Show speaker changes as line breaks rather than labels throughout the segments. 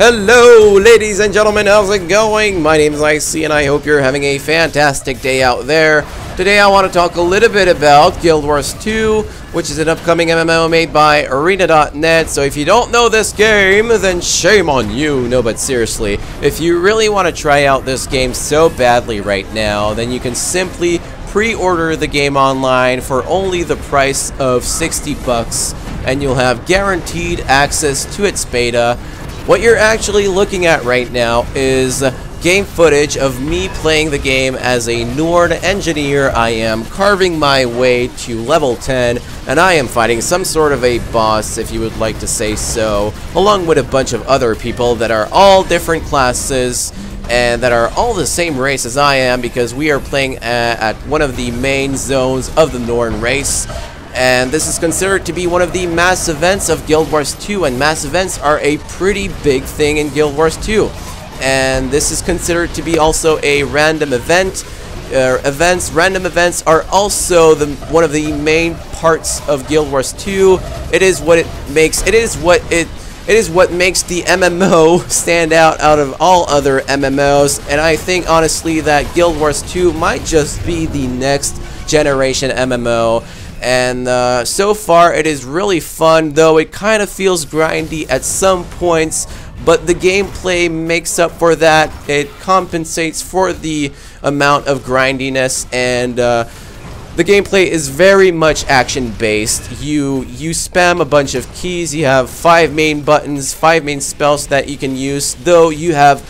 Hello ladies and gentlemen, how's it going? My name is IC and I hope you're having a fantastic day out there. Today I want to talk a little bit about Guild Wars 2, which is an upcoming MMO made by Arena.net. So if you don't know this game, then shame on you. No, but seriously, if you really want to try out this game so badly right now, then you can simply pre-order the game online for only the price of 60 bucks and you'll have guaranteed access to its beta. What you're actually looking at right now is game footage of me playing the game as a Norn engineer. I am carving my way to level 10 and I am fighting some sort of a boss, if you would like to say so, along with a bunch of other people that are all different classes and that are all the same race as I am, because we are playing at one of the main zones of the Norn race. And this is considered to be one of the mass events of Guild Wars 2, and mass events are a pretty big thing in Guild Wars 2. And this is considered to be also a random event. Random events are also one of the main parts of Guild Wars 2. It is what makes the MMO stand out of all other MMOs, and I think honestly that Guild Wars 2 might just be the next generation MMO. And so far it is really fun, though it kind of feels grindy at some points, but the gameplay makes up for that. It compensates for the amount of grindiness, and the gameplay is very much action based. You spam a bunch of keys. You have 5 main buttons, 5 main spells that you can use, though you have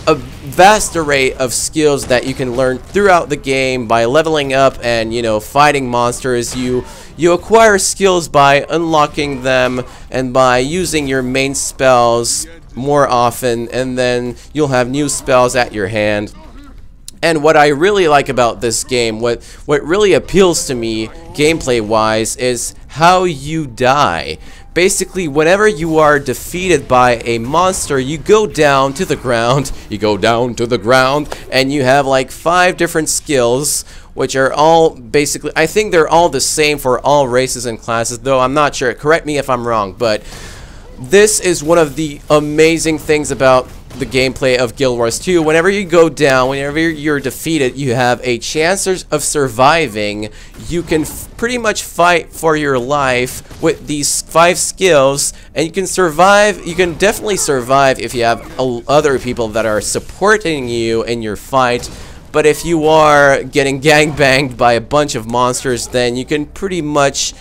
a vast array of skills that you can learn throughout the game by leveling up and, you know, fighting monsters. You acquire skills by unlocking them and by using your main spells more often, and then you'll have new spells at your hand. And what I really like about this game, what really appeals to me gameplay wise, is how you die. Basically, whenever you are defeated by a monster, you go down to the ground. And you have like 5 different skills, which are all basically, I think they're all the same for all races and classes, though I'm not sure. Correct me if I'm wrong, but this is one of the amazing things about the gameplay of Guild Wars 2. Whenever you go down, whenever you're defeated, you have a chance of surviving. You can pretty much fight for your life with these 5 skills, and you can survive. You can definitely survive if you have other people that are supporting you in your fight. But if you are getting gangbanged by a bunch of monsters, then you can pretty much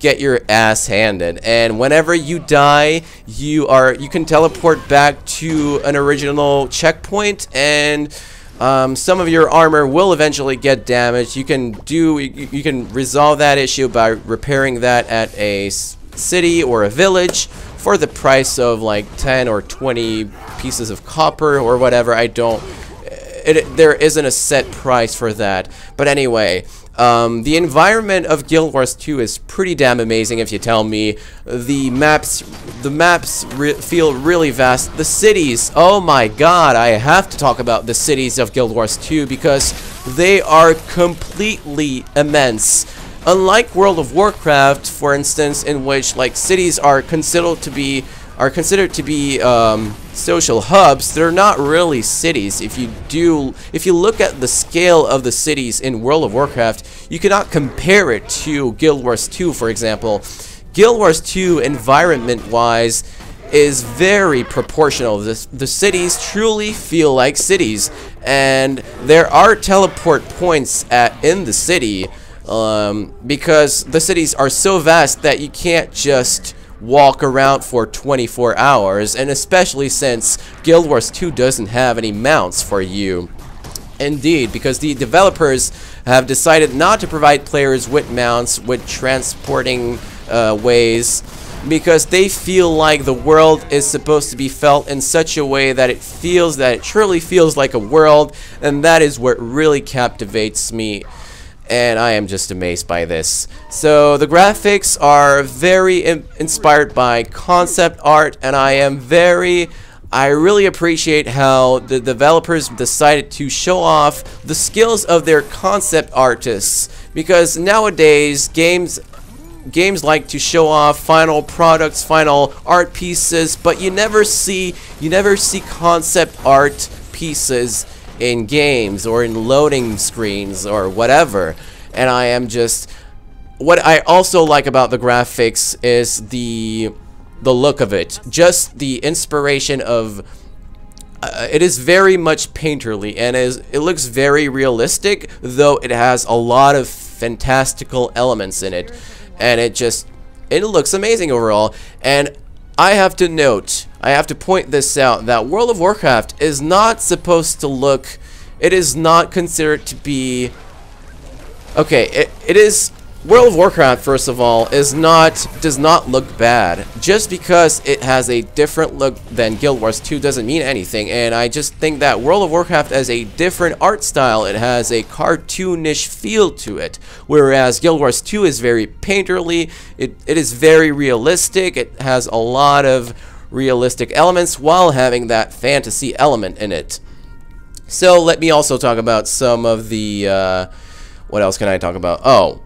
get your ass handed. And whenever you die, you can teleport back to an original checkpoint, and some of your armor will eventually get damaged. You can resolve that issue by repairing that at a city or a village for the price of like 10 or 20 pieces of copper or whatever. There isn't a set price for that. But anyway, the environment of Guild Wars 2 is pretty damn amazing, if you tell me. The maps feel really vast. The cities, oh my god, I have to talk about the cities of Guild Wars 2 because they are completely immense. Unlike World of Warcraft, for instance, in which like cities are considered to be social hubs, they're not really cities. If you look at the scale of the cities in World of Warcraft, you cannot compare it to Guild Wars 2, for example. Guild Wars 2, environment-wise, is very proportional. The cities truly feel like cities, and there are teleport points in the city, because the cities are so vast that you can't just walk around for 24 hours, and especially since Guild Wars 2 doesn't have any mounts for you. Indeed, because the developers have decided not to provide players with mounts, with transporting ways, because they feel like the world is supposed to be felt in such a way that it truly feels like a world, and that is what really captivates me. And I am just amazed by this. So the graphics are very inspired by concept art, and I really appreciate how the developers decided to show off the skills of their concept artists, because nowadays games games like to show off final products, final art pieces, but you never see concept art pieces in games or in loading screens or whatever. And I am just, what I also like about the graphics is the look of it, just the inspiration of it is very much painterly, and it looks very realistic, though it has a lot of fantastical elements in it, and it looks amazing overall. And I have to point this out, that World of Warcraft is not supposed to look, it is not considered to be, okay, it is, World of Warcraft, first of all, does not look bad. Just because it has a different look than Guild Wars 2 doesn't mean anything, and I just think that World of Warcraft has a different art style. It has a cartoonish feel to it, whereas Guild Wars 2 is very painterly, it is very realistic, it has a lot of realistic elements while having that fantasy element in it. So let me also talk about some of the, what else can I talk about? Oh,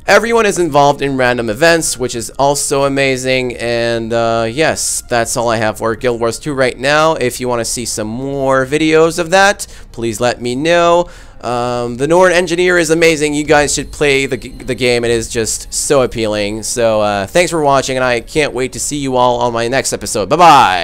everyone is involved in random events, which is also amazing. And yes, that's all I have for Guild Wars 2 right now. If you want to see some more videos of that, please let me know. The Norn engineer is amazing. You guys should play the game. It is just so appealing. So thanks for watching, and I can't wait to see you all on my next episode. Bye-bye!